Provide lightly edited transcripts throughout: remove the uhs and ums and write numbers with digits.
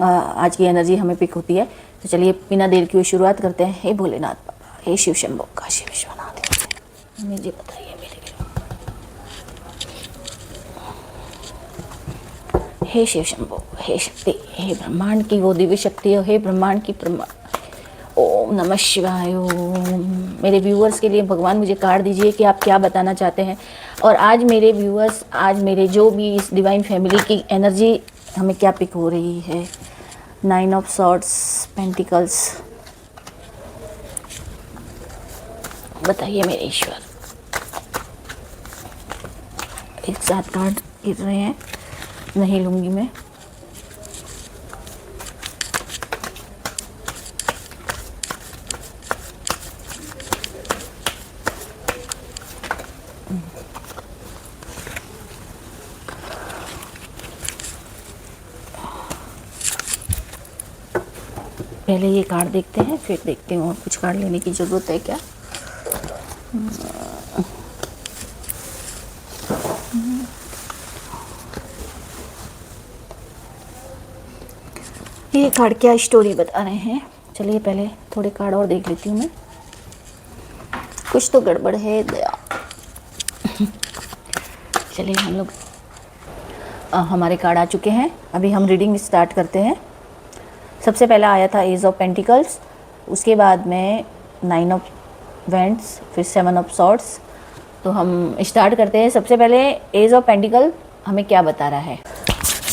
आज की एनर्जी हमें पिक होती है। तो चलिए बिना देर की शुरुआत करते हैं। हे भोलेनाथ बाबा, हे शिव शंभो, काशी विश्वनाथ, मुझे बताइए मेरे लिए। हे शिव शंभो, हे शक्ति, हे ब्रह्मांड की वो दिव्य शक्ति हो, हे ब्रह्मांड की ओम नमः शिवाय। ओम। मेरे व्यूअर्स के लिए भगवान मुझे कार्ड दीजिए कि आप क्या बताना चाहते हैं। और आज मेरे व्यूअर्स, आज मेरे जो भी इस डिवाइन फैमिली की एनर्जी हमें क्या पिक हो रही है। 9 ऑफ सॉर्ड्स, पेंटिकल्स, बताइए मेरे ईश्वर। एक साथ कार्ड गिर रहे हैं, नहीं लूंगी मैं। पहले ये कार्ड देखते हैं, फिर देखते हैं और कुछ कार्ड लेने की ज़रूरत है क्या। ये कार्ड क्या स्टोरी बता रहे हैं। चलिए पहले थोड़े कार्ड और देख लेती हूँ मैं। कुछ तो गड़बड़ है दया। चलिए हम लोग हमारे कार्ड आ चुके हैं। अभी हम रीडिंग स्टार्ट करते हैं। सबसे पहला आया था एज ऑफ पेंटिकल्स, उसके बाद में 9 ऑफ वेंट्स, फिर 7 ऑफ सॉर्ड्स। तो हम स्टार्ट करते हैं। सबसे पहले एज ऑफ पेंटिकल हमें क्या बता रहा है।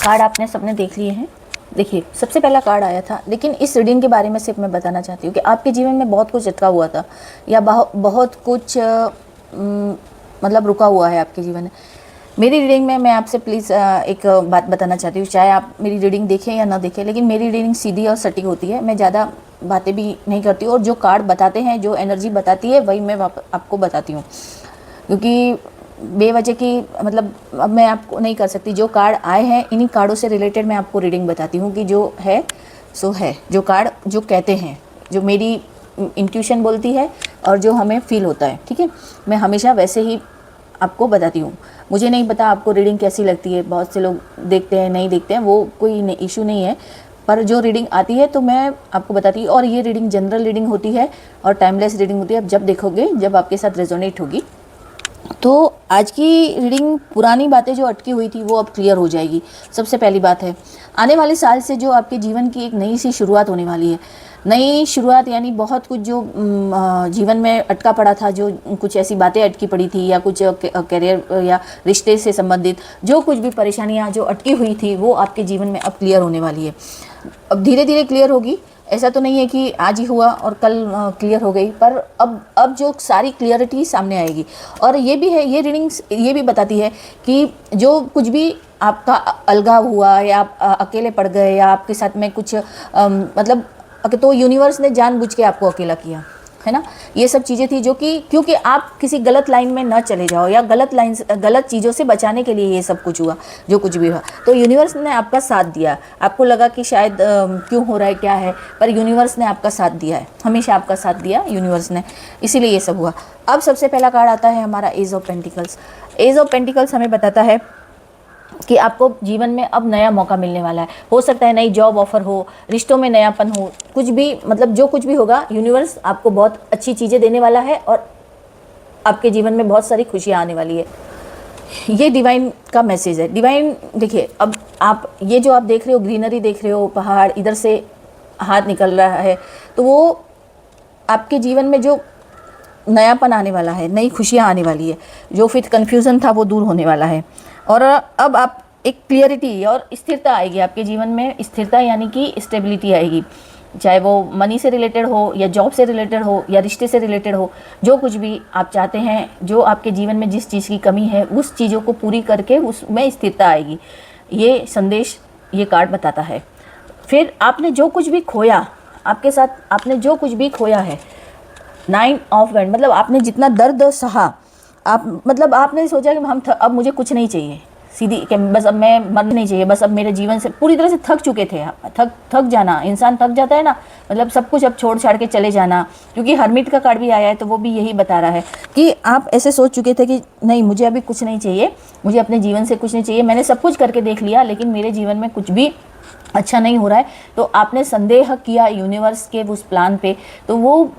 कार्ड आपने सबने देख लिए हैं। देखिए सबसे पहला कार्ड आया था, लेकिन इस रीडिंग के बारे में सिर्फ मैं बताना चाहती हूँ कि आपके जीवन में बहुत कुछ अटका हुआ था या बहुत कुछ मतलब रुका हुआ है आपके जीवन में। मेरी रीडिंग में मैं आपसे प्लीज़ एक बात बताना चाहती हूँ, चाहे आप मेरी रीडिंग देखें या ना देखें, लेकिन मेरी रीडिंग सीधी और सटीक होती है। मैं ज़्यादा बातें भी नहीं करती हूँ और जो कार्ड बताते हैं, जो एनर्जी बताती है, वही मैं आपको बताती हूँ। क्योंकि बेवजह की मतलब अब मैं आपको नहीं कर सकती। जो कार्ड आए हैं इन्हीं कार्डों से रिलेटेड मैं आपको रीडिंग बताती हूँ कि जो है सो है। जो कार्ड जो कहते हैं, जो मेरी इंट्यूशन बोलती है और जो हमें फील होता है, ठीक है, मैं हमेशा वैसे ही आपको बताती हूँ। मुझे नहीं पता आपको रीडिंग कैसी लगती है, बहुत से लोग देखते हैं नहीं देखते हैं, वो कोई इशू नहीं है, पर जो रीडिंग आती है तो मैं आपको बताती हूँ। और ये रीडिंग जनरल रीडिंग होती है और टाइमलेस रीडिंग होती है। अब जब देखोगे, जब आपके साथ रेजोनेट होगी, तो आज की रीडिंग पुरानी बातें जो अटकी हुई थी वो अब क्लियर हो जाएगी। सबसे पहली बात है, आने वाले साल से जो आपके जीवन की एक नई सी शुरुआत होने वाली है। नई शुरुआत यानी बहुत कुछ जो जीवन में अटका पड़ा था, जो कुछ ऐसी बातें अटकी पड़ी थी या कुछ करियर या रिश्ते से संबंधित जो कुछ भी परेशानियां जो अटकी हुई थी, वो आपके जीवन में अब क्लियर होने वाली है। अब धीरे धीरे क्लियर होगी। ऐसा तो नहीं है कि आज ही हुआ और कल क्लियर हो गई, पर अब जो सारी क्लियरिटी सामने आएगी। और ये भी है, ये रीडिंग्स ये भी बताती है कि जो कुछ भी आपका अलगाव हुआ या आप अकेले पड़ गए या आपके साथ में कुछ मतलब तो यूनिवर्स ने जानबूझ के आपको अकेला किया है ना। ये सब चीज़ें थी जो कि क्योंकि आप किसी गलत लाइन में ना चले जाओ या गलत चीज़ों से बचाने के लिए ये सब कुछ हुआ, जो कुछ भी हुआ। तो यूनिवर्स ने आपका साथ दिया। आपको लगा कि शायद क्यों हो रहा है, क्या है, पर यूनिवर्स ने आपका साथ दिया है। हमेशा आपका साथ दिया यूनिवर्स ने, इसीलिए ये सब हुआ। अब सबसे पहला कार्ड आता है हमारा ace of pentacles. Ace of pentacles हमें बताता है कि आपको जीवन में अब नया मौका मिलने वाला है। हो सकता है नई जॉब ऑफर हो, रिश्तों में नयापन हो, कुछ भी मतलब जो कुछ भी होगा, यूनिवर्स आपको बहुत अच्छी चीज़ें देने वाला है और आपके जीवन में बहुत सारी खुशियाँ आने वाली है। ये डिवाइन का मैसेज है। डिवाइन देखिए, अब आप ये जो आप देख रहे हो, ग्रीनरी देख रहे हो, पहाड़, इधर से हाथ निकल रहा है, तो वो आपके जीवन में जो नयापन आने वाला है, नई खुशियाँ आने वाली है, जो फिर कन्फ्यूज़न था वो दूर होने वाला है। और अब आप एक क्लियरिटी और स्थिरता आएगी आपके जीवन में। स्थिरता यानी कि स्टेबिलिटी आएगी, चाहे वो मनी से रिलेटेड हो या जॉब से रिलेटेड हो या रिश्ते से रिलेटेड हो। जो कुछ भी आप चाहते हैं, जो आपके जीवन में जिस चीज़ की कमी है, उस चीज़ों को पूरी करके उसमें स्थिरता आएगी। ये संदेश ये कार्ड बताता है। फिर आपने जो कुछ भी खोया, आपके साथ आपने जो कुछ भी खोया है, 9 ऑफ वेंड, मतलब आपने जितना दर्द सहा, आप मतलब आपने सोचा कि अब मुझे कुछ नहीं चाहिए, सीधी कि बस अब मैं मरना नहीं चाहिए, बस अब मेरे जीवन से पूरी तरह से थक चुके थे। थक जाना, इंसान थक जाता है ना, मतलब सब कुछ अब छोड़ छाड़ के चले जाना। क्योंकि हर्मिट का कार्ड भी आया है तो वो भी यही बता रहा है कि आप ऐसे सोच चुके थे कि नहीं, मुझे अभी कुछ नहीं चाहिए, मुझे अपने जीवन से कुछ नहीं चाहिए, मैंने सब कुछ करके देख लिया, लेकिन मेरे जीवन में कुछ भी अच्छा नहीं हो रहा है, तो आपने संदेह किया यूनिवर्स के उस प्लान पे, तो वो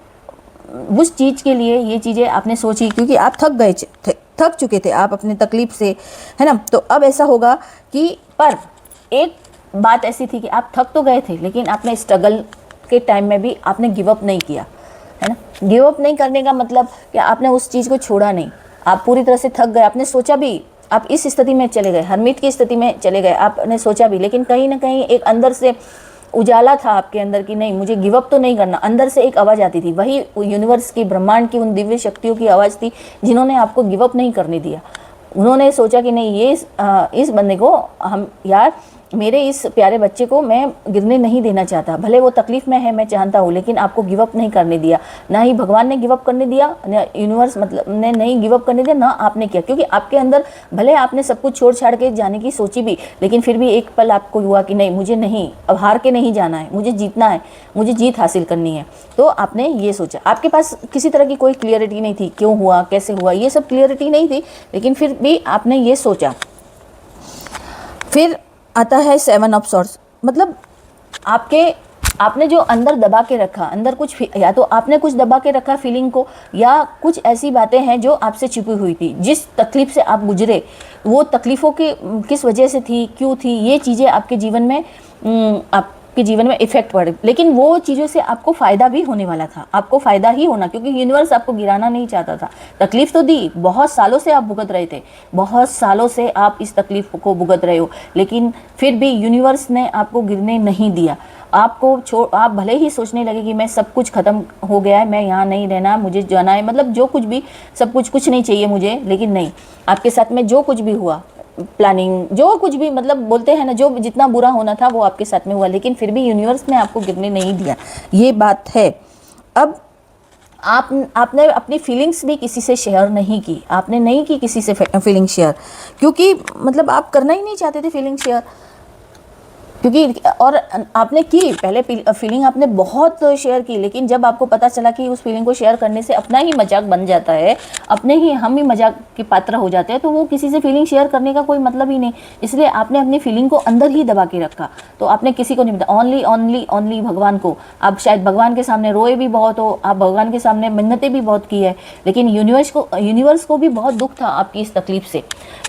उस चीज़ के लिए ये चीज़ें आपने सोची, क्योंकि आप थक गए थे, थक चुके थे आप अपने तकलीफ से, है ना। तो अब ऐसा होगा कि पर एक बात ऐसी थी कि आप थक तो गए थे, लेकिन आपने स्ट्रगल के टाइम में भी आपने गिव अप नहीं किया, है ना। गिव अप नहीं करने का मतलब कि आपने उस चीज़ को छोड़ा नहीं, आप पूरी तरह से थक गए, आपने सोचा भी, आप इस स्थिति में चले गए, हरमिट की स्थिति में चले गए, आपने सोचा भी, लेकिन कहीं ना कहीं एक अंदर से उजाला था आपके अंदर कि नहीं, मुझे गिव अप तो नहीं करना। अंदर से एक आवाज़ आती थी, वही यूनिवर्स की, ब्रह्मांड की उन दिव्य शक्तियों की आवाज़ थी जिन्होंने आपको गिव अप नहीं करने दिया। उन्होंने सोचा कि नहीं, ये इस बंदे को हम, यार मेरे इस प्यारे बच्चे को मैं गिरने नहीं देना चाहता, भले वो तकलीफ़ में है, मैं चाहता हूँ, लेकिन आपको गिव अप नहीं करने दिया। ना ही भगवान ने गिव अप करने दिया, ना यूनिवर्स मतलब ने नहीं गिव अप करने दिया, ना आपने किया, क्योंकि आपके अंदर भले आपने सब कुछ छोड़ छाड़ के जाने की सोची भी, लेकिन फिर भी एक पल आपको हुआ कि नहीं, मुझे नहीं, अब हार के नहीं जाना है, मुझे जीतना है, मुझे जीत हासिल करनी है। तो आपने ये सोचा, आपके पास किसी तरह की कोई क्लियरिटी नहीं थी, क्यों हुआ, कैसे हुआ, ये सब क्लियरिटी नहीं थी, लेकिन फिर भी आपने ये सोचा। फिर आता है 7 ऑफ सॉर्ड्स, मतलब आपने जो अंदर दबा के रखा, अंदर कुछ, या तो आपने कुछ दबा के रखा फीलिंग को, या कुछ ऐसी बातें हैं जो आपसे छिपी हुई थी, जिस तकलीफ से आप गुजरे, वो तकलीफ़ों की किस वजह से थी, क्यों थी, ये चीज़ें आपके जीवन में आपके जीवन में इफेक्ट पड़े, लेकिन वो चीज़ों से आपको फ़ायदा भी होने वाला था, आपको फ़ायदा ही होना, क्योंकि यूनिवर्स आपको गिराना नहीं चाहता था। तकलीफ़ तो दी, बहुत सालों से आप भुगत रहे थे, बहुत सालों से आप इस तकलीफ़ को भुगत रहे हो, लेकिन फिर भी यूनिवर्स ने आपको गिरने नहीं दिया। आपको आप भले ही सोचने लगे कि मैं सब कुछ ख़त्म हो गया है, मैं यहाँ नहीं रहना, मुझे जाना है, मतलब जो कुछ भी, सब कुछ नहीं चाहिए मुझे, लेकिन नहीं, आपके साथ में जो कुछ भी हुआ, प्लानिंग जो कुछ भी, मतलब बोलते हैं ना, जो जितना बुरा होना था वो आपके साथ में हुआ, लेकिन फिर भी यूनिवर्स ने आपको गिरने नहीं दिया, ये बात है। अब आपने अपनी फीलिंग्स भी किसी से शेयर नहीं की, आपने नहीं की किसी से फीलिंग शेयर, क्योंकि मतलब आप करना ही नहीं चाहते थे फीलिंग शेयर, क्योंकि और आपने की पहले फीलिंग आपने बहुत शेयर की, लेकिन जब आपको पता चला कि उस फीलिंग को शेयर करने से अपना ही मजाक बन जाता है, हम ही मजाक के पात्र हो जाते हैं, तो वो किसी से फीलिंग शेयर करने का कोई मतलब ही नहीं। इसलिए आपने अपनी फीलिंग को अंदर ही दबा के रखा, तो आपने किसी को नहीं बताया, ओनली भगवान को। आप शायद भगवान के सामने रोए भी बहुत हो, आप भगवान के सामने मिन्नतें भी बहुत की है, लेकिन यूनिवर्स को भी बहुत दुख था आपकी इस तकलीफ से,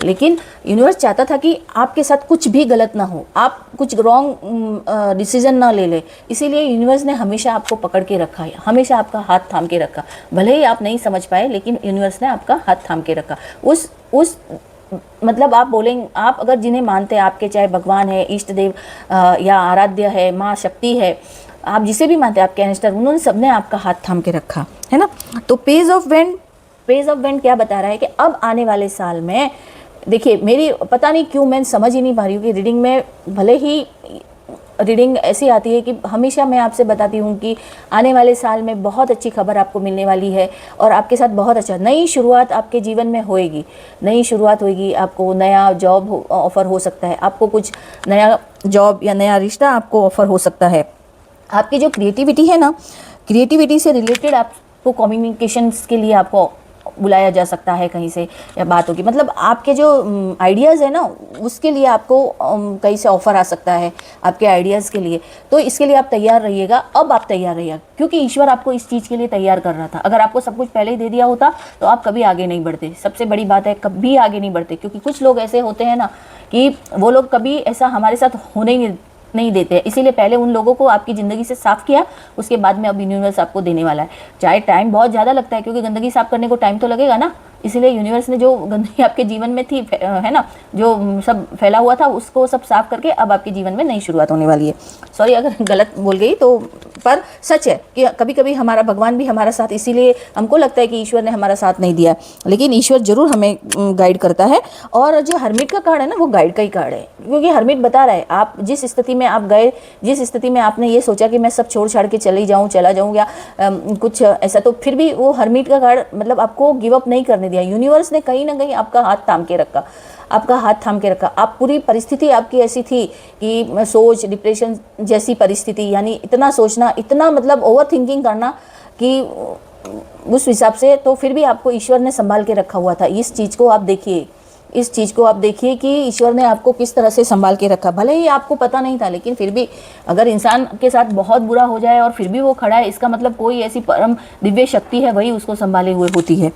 लेकिन यूनिवर्स चाहता था कि आपके साथ कुछ भी गलत ना हो, आप कुछ रॉन्ग डिसीजन ना ले ले, इसीलिए यूनिवर्स ने हमेशा आपको पकड़ के रखा है, हमेशा आपका हाथ थाम के रखा। भले ही आप नहीं समझ पाए, लेकिन यूनिवर्स ने आपका हाथ थाम के रखा। उस मतलब आप बोलेंगे, आप अगर जिन्हें मानते हैं, आपके चाहे भगवान है, इष्ट देव या आराध्य है, माँ शक्ति है, आप जिसे भी मानते हैं, आपके एंस्टर, उन्होंने सबने आपका हाथ थाम के रखा है ना। तो पेज ऑफ वेंड क्या बता रहा है कि अब आने वाले साल में, देखिए मेरी पता नहीं क्यों मैं समझ ही नहीं पा रही हूँ कि रीडिंग में, भले ही रीडिंग ऐसी आती है कि हमेशा मैं आपसे बताती हूँ कि आने वाले साल में बहुत अच्छी खबर आपको मिलने वाली है, और आपके साथ बहुत अच्छा नई शुरुआत आपके जीवन में होएगी, नई शुरुआत होएगी, आपको नया जॉब ऑफ़र हो सकता है, आपको कुछ नया जॉब या नया रिश्ता आपको ऑफ़र हो सकता है। आपकी जो क्रिएटिविटी है ना, क्रिएटिविटी से रिलेटेड आपको कम्युनिकेशंस के लिए आपको बुलाया जा सकता है कहीं से, या बात होगी, मतलब आपके जो आइडियाज़ है ना, उसके लिए आपको कहीं से ऑफ़र आ सकता है आपके आइडियाज़ के लिए। तो इसके लिए आप तैयार रहिएगा, अब आप तैयार रहिएगा, क्योंकि ईश्वर आपको इस चीज़ के लिए तैयार कर रहा था। अगर आपको सब कुछ पहले ही दे दिया होता तो आप कभी आगे नहीं बढ़ते। सबसे बड़ी बात है, कभी आगे नहीं बढ़ते, क्योंकि कुछ लोग ऐसे होते हैं ना कि वो लोग कभी ऐसा हमारे साथ होने ही नहीं देते, इसीलिए पहले उन लोगों को आपकी ज़िंदगी से साफ़ किया, उसके बाद में अब यूनिवर्स आपको देने वाला है। चाहे टाइम बहुत ज़्यादा लगता है, क्योंकि गंदगी साफ़ करने को टाइम तो लगेगा ना, इसीलिए यूनिवर्स ने जो गंदगी आपके जीवन में थी, है ना, जो सब फैला हुआ था, उसको सब साफ करके अब आपके जीवन में नई शुरुआत होने वाली है। सॉरी अगर गलत बोल गई तो, पर सच है कि कभी कभी हमारा भगवान भी हमारा साथ, इसीलिए हमको लगता है कि ईश्वर ने हमारा साथ नहीं दिया, लेकिन ईश्वर जरूर हमें गाइड करता है। और जो हर्मिट का कार्ड है ना, वो गाइड का ही कार्ड है, क्योंकि हर्मिट बता रहा है, आप जिस स्थिति में आप गए, जिस स्थिति में आपने ये सोचा कि मैं सब छोड़ छाड़ के चला जाऊँ या कुछ ऐसा, तो फिर भी वो हर्मिट का कार्ड मतलब आपको गिव अप नहीं करने दिया। यूनिवर्स ने कहीं ना कहीं आपका हाथ थाम के रखा, आपका हाथ थाम के रखा। आप पूरी परिस्थिति आपकी ऐसी थी कि सोच, डिप्रेशन जैसी परिस्थिति, यानी इतना सोचना, इतना मतलब ओवर थिंकिंग करना कि उस हिसाब से, तो फिर भी आपको ईश्वर ने संभाल के रखा हुआ था। इस चीज़ को आप देखिए, इस चीज़ को आप देखिए कि ईश्वर ने आपको किस तरह से संभाल के रखा। भले ही आपको पता नहीं था, लेकिन फिर भी अगर इंसान के साथ बहुत बुरा हो जाए और फिर भी वो खड़ा है, इसका मतलब कोई ऐसी परम दिव्य शक्ति है, वही उसको संभाले हुए होती है।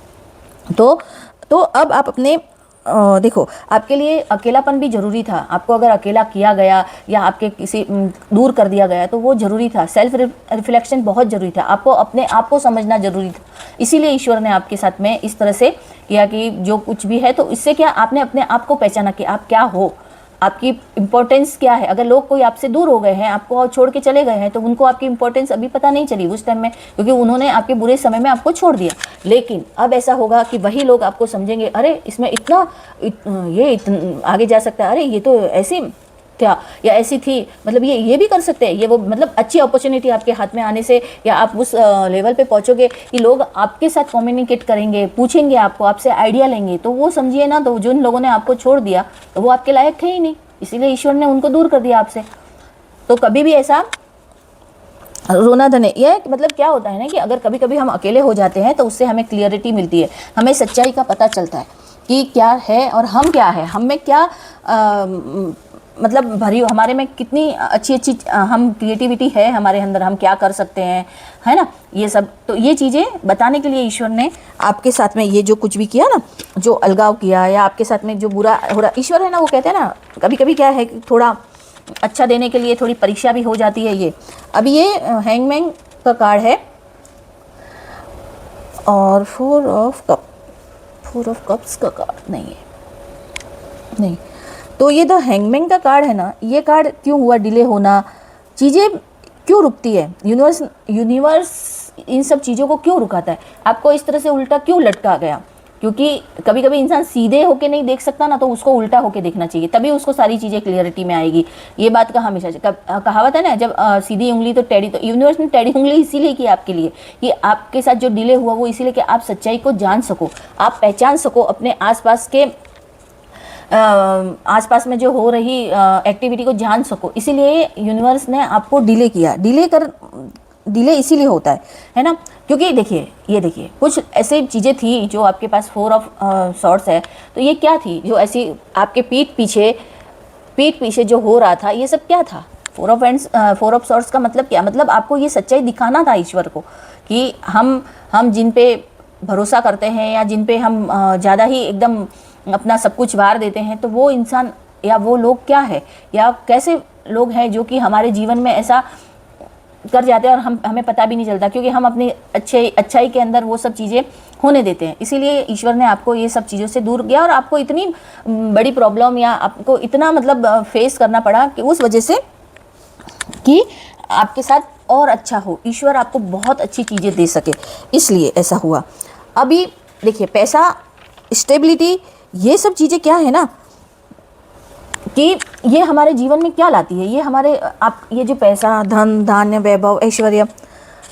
तो अब आप अपने देखो, आपके लिए अकेलापन भी ज़रूरी था। आपको अगर अकेला किया गया या आपके किसी दूर कर दिया गया तो वो ज़रूरी था। सेल्फ रिफ्लेक्शन बहुत ज़रूरी था। आपको अपने आप को समझना ज़रूरी था। इसीलिए ईश्वर ने आपके साथ में इस तरह से किया कि जो कुछ भी है, तो इससे क्या, आपने अपने आप को पहचाना कि आप क्या हो, आपकी इम्पोर्टेंस क्या है। अगर लोग कोई आपसे दूर हो गए हैं, आपको छोड़ के चले गए हैं, तो उनको आपकी इम्पोर्टेंस अभी पता नहीं चली उस टाइम में, क्योंकि उन्होंने आपके बुरे समय में आपको छोड़ दिया। लेकिन अब ऐसा होगा कि वही लोग आपको समझेंगे, अरे इसमें ये आगे जा सकता है, अरे ये तो ऐसी था या ऐसी थी, मतलब ये भी कर सकते हैं, ये वो, मतलब अच्छी अपॉर्चुनिटी आपके हाथ में आने से या आप उस लेवल पे पहुंचोगे कि लोग आपके साथ कम्युनिकेट करेंगे, पूछेंगे आपको, आपसे आइडिया लेंगे। तो वो समझिए ना, तो जिन लोगों ने आपको छोड़ दिया तो वो आपके लायक थे ही नहीं, इसीलिए ईश्वर ने उनको दूर कर दिया आपसे। तो कभी भी ऐसा रोना धने, ये मतलब क्या होता है ना कि अगर कभी कभी हम अकेले हो जाते हैं तो उससे हमें क्लियरिटी मिलती है, हमें सच्चाई का पता चलता है कि क्या है और हम क्या है, हम में क्या मतलब भरी, हमारे में कितनी अच्छी अच्छी हम क्रिएटिविटी है हमारे अंदर, हम क्या कर सकते हैं, है ना, ये सब। तो ये चीज़ें बताने के लिए ईश्वर ने आपके साथ में ये जो कुछ भी किया ना, जो अलगाव किया या आपके साथ में जो बुरा हो रहा, ईश्वर है ना, वो कहते हैं ना कभी कभी क्या है कि थोड़ा अच्छा देने के लिए थोड़ी परीक्षा भी हो जाती है। ये अभी ये हैंगमैन का कार्ड है और 4 ऑफ कप्स का कार्ड नहीं है, नहीं। तो ये द हैंगमैन का कार्ड है ना, ये कार्ड क्यों हुआ डिले होना, चीज़ें क्यों रुकती है, यूनिवर्स इन सब चीज़ों को क्यों रुकाता है, आपको इस तरह से उल्टा क्यों लटका गया। क्योंकि कभी कभी इंसान सीधे होके नहीं देख सकता ना, तो उसको उल्टा होके देखना चाहिए, तभी उसको सारी चीज़ें क्लियरिटी में आएगी। ये बात का हमेशा कहावत है ना, जब सीधी उंगली तो टेढ़ी, तो यूनिवर्स ने टेढ़ी उंगली इसीलिए की आपके लिए कि आपके साथ जो डिले हुआ वो इसीलिए कि आप सच्चाई को जान सको, आप पहचान सको, अपने आसपास में जो हो रही एक्टिविटी को जान सको। इसीलिए यूनिवर्स ने आपको डिले किया। डिले इसीलिए होता है ना, क्योंकि देखिए, ये देखिए कुछ ऐसी चीज़ें थी जो आपके पास 4 ऑफ सॉर्ड्स है, तो ये क्या थी जो ऐसी आपके पीठ पीछे जो हो रहा था, ये सब क्या था। 4 ऑफ सॉर्ड्स का मतलब क्या, मतलब आपको ये सच्चाई दिखाना था ईश्वर को कि हम जिन पे भरोसा करते हैं या जिन पे हम ज़्यादा ही एकदम अपना सब कुछ वार देते हैं, तो वो इंसान या वो लोग क्या है, या कैसे लोग हैं जो कि हमारे जीवन में ऐसा कर जाते हैं और हमें पता भी नहीं चलता, क्योंकि हम अपनी अच्छाई के अंदर वो सब चीज़ें होने देते हैं। इसीलिए ईश्वर ने आपको ये सब चीज़ों से दूर किया और आपको इतनी बड़ी प्रॉब्लम या आपको इतना मतलब फेस करना पड़ा कि उस वजह से कि आपके साथ और अच्छा हो, ईश्वर आपको बहुत अच्छी चीज़ें दे सके, इसलिए ऐसा हुआ। अभी देखिए, पैसा, स्टेबिलिटी, ये सब चीज़ें क्या है ना कि ये हमारे जीवन में क्या लाती है, ये हमारे ये जो पैसा, धन, धान्य, वैभव, ऐश्वर्य,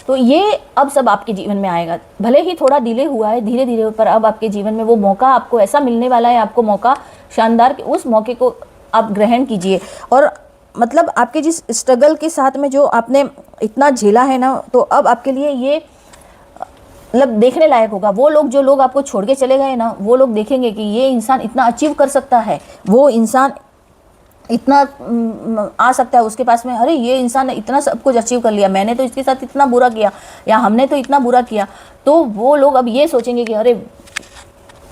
तो ये अब सब आपके जीवन में आएगा। भले ही थोड़ा डिले हुआ है, धीरे धीरे, पर अब आपके जीवन में वो मौका आपको ऐसा मिलने वाला है, आपको मौका शानदार, कि उस मौके को आप ग्रहण कीजिए। और मतलब आपके जिस स्ट्रगल के साथ में जो आपने इतना झेला है ना, तो अब आपके लिए ये मतलब देखने लायक होगा। वो लोग, जो लोग आपको छोड़ के चले गए ना, वो लोग देखेंगे कि ये इंसान इतना अचीव कर सकता है, वो इंसान इतना आ सकता है उसके पास में, अरे ये इंसान ने इतना सब कुछ अचीव कर लिया, मैंने तो इसके साथ इतना बुरा किया या हमने तो इतना बुरा किया। तो वो लोग अब ये सोचेंगे कि अरे,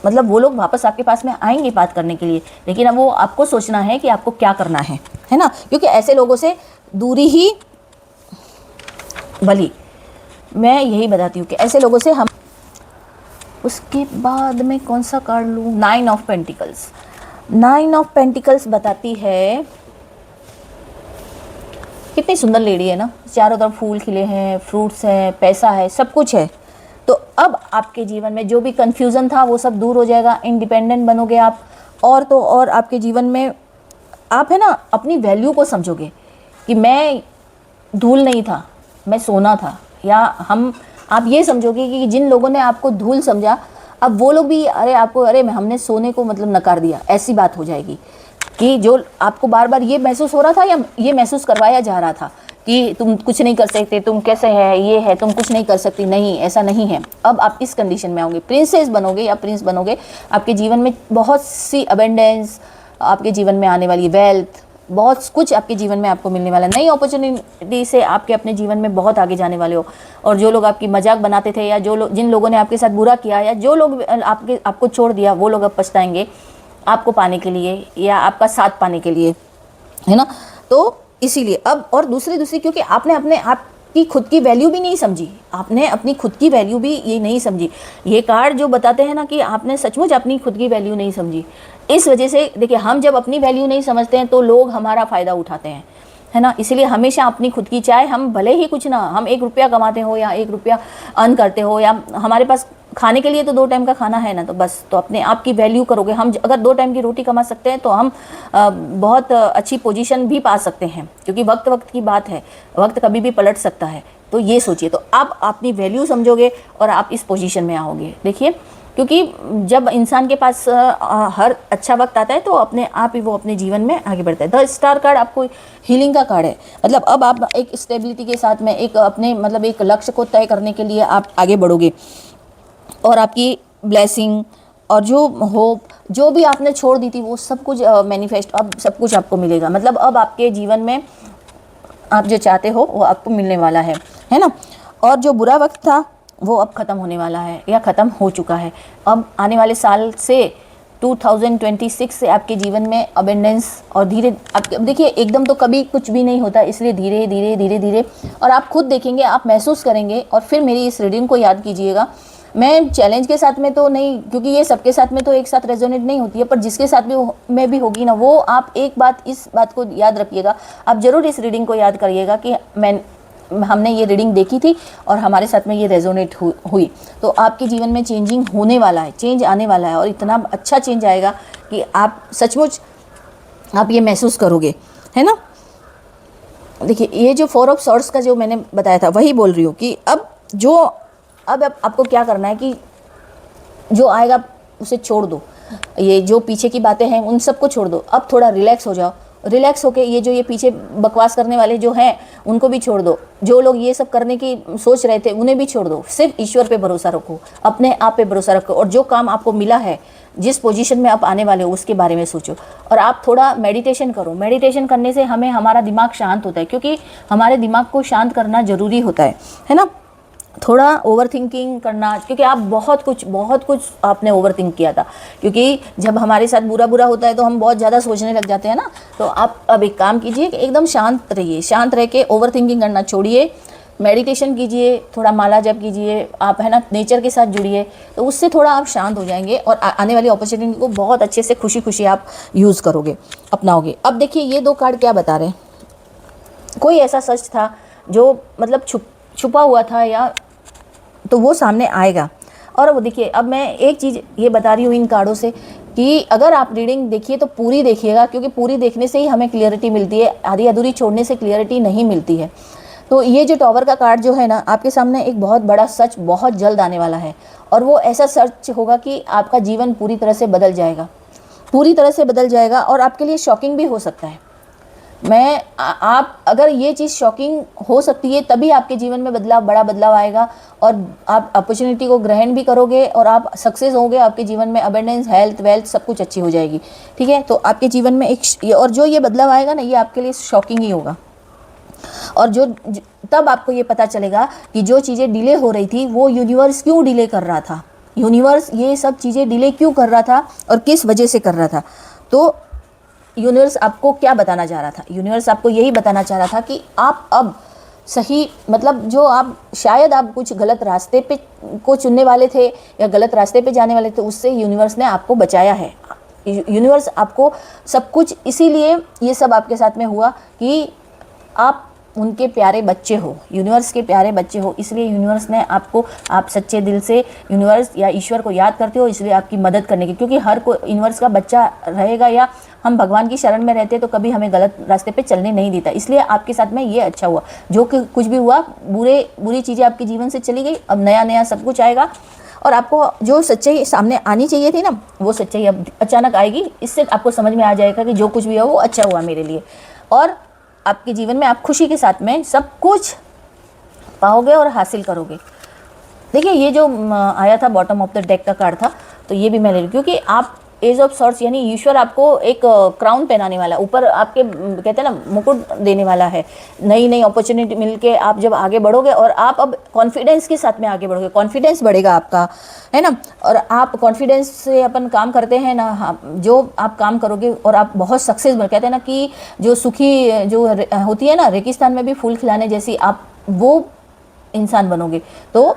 मतलब वो लोग वापस आपके पास में आएंगे बात करने के लिए, लेकिन अब वो आपको सोचना है कि आपको क्या करना है ना, क्योंकि ऐसे लोगों से दूरी ही भली। मैं यही बताती हूँ कि ऐसे लोगों से हम। उसके बाद में कौन सा कार्ड लूँ, 9 ऑफ पेंटिकल्स। 9 ऑफ पेंटिकल्स बताती है, कितनी सुंदर लेडी है ना, चारों तरफ फूल खिले हैं, फ्रूट्स हैं, पैसा है, सब कुछ है। तो अब आपके जीवन में जो भी कंफ्यूजन था वो सब दूर हो जाएगा, इंडिपेंडेंट बनोगे आप। और तो और आपके जीवन में आप है ना अपनी वैल्यू को समझोगे कि मैं धूल नहीं था, मैं सोना था। या आप ये समझोगे कि जिन लोगों ने आपको धूल समझा, अब वो लोग भी हमने सोने को मतलब नकार दिया, ऐसी बात हो जाएगी कि जो आपको बार बार ये महसूस हो रहा था या ये महसूस करवाया जा रहा था कि तुम कुछ नहीं कर सकते, तुम कैसे है, ये है, तुम कुछ नहीं कर सकती। नहीं, ऐसा नहीं है। अब आप इस कंडीशन में आओगे, प्रिंसेस बनोगे या प्रिंस बनोगे। आपके जीवन में बहुत सी अबेंडेंस, आपके जीवन में आने वाली वेल्थ, बहुत कुछ आपके जीवन में आपको मिलने वाला है। नई अपॉर्चुनिटी से आपके अपने जीवन में बहुत आगे जाने वाले हो। और जो लोग आपकी मजाक बनाते थे, या जिन लोगों ने आपके साथ बुरा किया, या जो लोग आपको छोड़ दिया, वो लोग अब पछताएंगे आपको पाने के लिए या आपका साथ पाने के लिए, है ना। तो इसीलिए अब और दूसरी क्योंकि आपने अपने आप की खुद की वैल्यू भी नहीं समझी, आपने अपनी खुद की वैल्यू भी ये नहीं समझी। ये कार्ड जो बताते हैं ना कि आपने सचमुच अपनी खुद की वैल्यू नहीं समझी। इस वजह से देखिए, हम जब अपनी वैल्यू नहीं समझते हैं तो लोग हमारा फ़ायदा उठाते हैं, है ना। इसीलिए हमेशा अपनी खुद की, चाहे हम भले ही कुछ ना, हम 1 रुपया कमाते हो या 1 रुपया अर्न करते हो, या हमारे पास खाने के लिए तो 2 टाइम का खाना है ना, तो बस, तो अपने आप की वैल्यू करोगे। हम अगर 2 टाइम की रोटी कमा सकते हैं तो हम बहुत अच्छी पोजीशन भी पा सकते हैं, क्योंकि वक्त की बात है, वक्त कभी भी पलट सकता है। तो ये सोचिए, तो आप अपनी वैल्यू समझोगे और आप इस पोजीशन में आओगे। देखिए, क्योंकि जब इंसान के पास हर अच्छा वक्त आता है तो अपने आप ही वो अपने जीवन में आगे बढ़ता है। द स्टार कार्ड आपको हीलिंग का कार्ड है। मतलब अब आप एक स्टेबिलिटी के साथ में एक अपने मतलब एक लक्ष्य को तय करने के लिए आप आगे बढ़ोगे, और आपकी ब्लेसिंग और जो होप जो भी आपने छोड़ दी थी वो सब कुछ मैनिफेस्ट, अब सब कुछ आपको मिलेगा। मतलब अब आपके जीवन में आप जो चाहते हो वो आपको मिलने वाला है ना। और जो बुरा वक्त था वो अब ख़त्म होने वाला है या ख़त्म हो चुका है। अब आने वाले साल से 2026 से आपके जीवन में अबेंडेंस और धीरे, अब देखिए एकदम तो कभी कुछ भी नहीं होता, इसलिए धीरे धीरे धीरे धीरे, और आप खुद देखेंगे, आप महसूस करेंगे। और फिर मेरी इस रीडिंग को याद कीजिएगा। मैं चैलेंज के साथ में तो नहीं, क्योंकि ये सबके साथ में तो एक साथ रेजोनेट नहीं होती है, पर जिसके साथ भी में भी होगी ना, वो आप एक बात, इस बात को याद रखिएगा। आप ज़रूर इस रीडिंग को याद करिएगा कि हमने ये रीडिंग देखी थी और हमारे साथ में ये रेजोनेट हुई। तो आपके जीवन में चेंजिंग होने वाला है, चेंज आने वाला है, और इतना अच्छा चेंज आएगा कि आप सचमुच आप ये महसूस करोगे, है ना। देखिए, ये जो 4 ऑफ सॉर्ड्स का जो मैंने बताया था वही बोल रही हूँ कि अब आपको क्या करना है कि जो आएगा उसे छोड़ दो। ये जो पीछे की बातें हैं उन सबको छोड़ दो। अब थोड़ा रिलैक्स हो जाओ। रिलैक्स होके ये पीछे बकवास करने वाले जो हैं उनको भी छोड़ दो। जो लोग ये सब करने की सोच रहे थे उन्हें भी छोड़ दो। सिर्फ ईश्वर पे भरोसा रखो, अपने आप पे भरोसा रखो, और जो काम आपको मिला है, जिस पोजीशन में आप आने वाले हो उसके बारे में सोचो। और आप थोड़ा मेडिटेशन करो। मेडिटेशन करने से हमारा दिमाग शांत होता है, क्योंकि हमारे दिमाग को शांत करना ज़रूरी होता है ना। थोड़ा ओवर थिंकिंग करना, क्योंकि आप बहुत कुछ आपने ओवर थिंक किया था, क्योंकि जब हमारे साथ बुरा होता है तो हम बहुत ज़्यादा सोचने लग जाते हैं ना। तो आप अब एक काम कीजिए कि एकदम शांत रहिए, शांत रह के ओवर थिंकिंग करना छोड़िए, मेडिटेशन कीजिए, थोड़ा माला जप कीजिए, आप है ना नेचर के साथ जुड़िए, तो उससे थोड़ा आप शांत हो जाएंगे और आने वाली अपॉर्चुनिटी को बहुत अच्छे से खुशी आप यूज़ करोगे, अपनाओगे। अब देखिए, ये 2 कार्ड क्या बता रहे हैं। कोई ऐसा सच था जो मतलब छुपा हुआ था, या तो वो सामने आएगा। और वो देखिए, अब मैं एक चीज़ ये बता रही हूँ इन कार्डों से कि अगर आप रीडिंग देखिए तो पूरी देखिएगा, क्योंकि पूरी देखने से ही हमें क्लियरिटी मिलती है, आधी अधूरी छोड़ने से क्लियरिटी नहीं मिलती है। तो ये जो टॉवर का कार्ड जो है ना, आपके सामने एक बहुत बड़ा सच बहुत जल्द आने वाला है, और वो ऐसा सच होगा कि आपका जीवन पूरी तरह से बदल जाएगा, और आपके लिए शॉकिंग भी हो सकता है। आप अगर ये चीज़ शॉकिंग हो सकती है, तभी आपके जीवन में बड़ा बदलाव आएगा, और आप अपॉर्चुनिटी को ग्रहण भी करोगे, और आप सक्सेस होंगे। आपके जीवन में अबेंडेंस, हेल्थ, वेल्थ सब कुछ अच्छी हो जाएगी, ठीक है। तो आपके जीवन में और जो ये बदलाव आएगा ना, ये आपके लिए शॉकिंग ही होगा। और तब आपको ये पता चलेगा कि जो चीज़ें डिले हो रही थी वो यूनिवर्स क्यों डिले कर रहा था, यूनिवर्स ये सब चीज़ें डिले क्यों कर रहा था और किस वजह से कर रहा था। तो यूनिवर्स आपको क्या बताना चाह रहा था? यूनिवर्स आपको यही बताना चाह रहा था कि आप अब सही, मतलब जो आप शायद आप कुछ गलत रास्ते पे को चुनने वाले थे या गलत रास्ते पे जाने वाले थे, उससे यूनिवर्स ने आपको बचाया है। यूनिवर्स आपको सब कुछ, इसीलिए ये सब आपके साथ में हुआ कि आप उनके प्यारे बच्चे हो, यूनिवर्स के प्यारे बच्चे हो। इसलिए यूनिवर्स ने आपको, आप सच्चे दिल से यूनिवर्स या ईश्वर को याद करते हो, इसलिए आपकी मदद करने की, क्योंकि हर कोई यूनिवर्स का बच्चा रहेगा, या हम भगवान की शरण में रहते तो कभी हमें गलत रास्ते पे चलने नहीं देता। इसलिए आपके साथ में ये अच्छा हुआ। जो कि कुछ भी हुआ, बुरी चीज़ें आपके जीवन से चली गई, अब नया सब कुछ आएगा, और आपको जो सच्चाई सामने आनी चाहिए थी ना, वो सच्चाई अब अचानक आएगी। इससे आपको समझ में आ जाएगा कि जो कुछ भी हुआ वो अच्छा हुआ मेरे लिए। और आपके जीवन में आप खुशी के साथ में सब कुछ पाओगे और हासिल करोगे। देखिए ये जो आया था बॉटम ऑफ द डेक का कार्ड था, तो ये भी मैं ले रही हूँ क्योंकि आप एज ऑफ सॉर्ड्स यानी ईश्वर आपको एक क्राउन पहनाने वाला है, ऊपर आपके कहते हैं ना मुकुट देने वाला है। नई नई अपॉर्चुनिटी मिलके आप जब आगे बढ़ोगे और आप अब कॉन्फिडेंस के साथ में आगे बढ़ोगे, कॉन्फिडेंस बढ़ेगा आपका, है ना। और आप कॉन्फिडेंस से अपन काम करते हैं ना, जो आप काम करोगे और आप बहुत सक्सेस कहते हैं ना कि जो सुखी जो होती है ना, रेगिस्तान में भी फूल खिलाने जैसी आप वो इंसान बनोगे, तो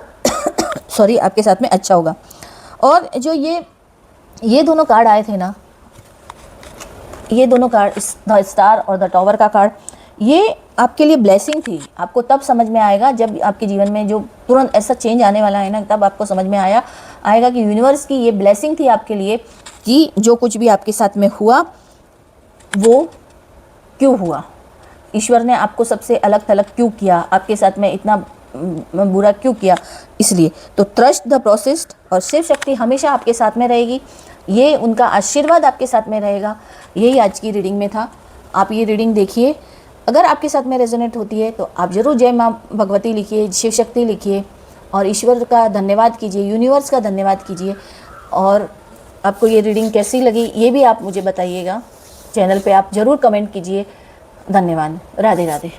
सॉरी आपके साथ में अच्छा होगा। और जो ये दोनों कार्ड आए थे ना, ये दोनों कार्ड, द स्टार और द टॉवर का कार्ड, ये आपके लिए ब्लेसिंग थी। आपको तब समझ में आएगा जब आपके जीवन में जो तुरंत ऐसा चेंज आने वाला है ना, तब आपको समझ में आएगा कि यूनिवर्स की ये ब्लेसिंग थी आपके लिए कि जो कुछ भी आपके साथ में हुआ वो क्यों हुआ, ईश्वर ने आपको सबसे अलग थलग क्यों किया, आपके साथ में इतना बुरा क्यों किया, इसलिए। तो ट्रस्ट द प्रोसेस, और शिव शक्ति हमेशा आपके साथ में रहेगी, ये उनका आशीर्वाद आपके साथ में रहेगा। यही आज की रीडिंग में था। आप ये रीडिंग देखिए, अगर आपके साथ में रेजोनेट होती है तो आप ज़रूर जय माँ भगवती लिखिए, शिव शक्ति लिखिए और ईश्वर का धन्यवाद कीजिए, यूनिवर्स का धन्यवाद कीजिए। और आपको ये रीडिंग कैसी लगी ये भी आप मुझे बताइएगा, चैनल पे आप ज़रूर कमेंट कीजिए। धन्यवाद। राधे राधे।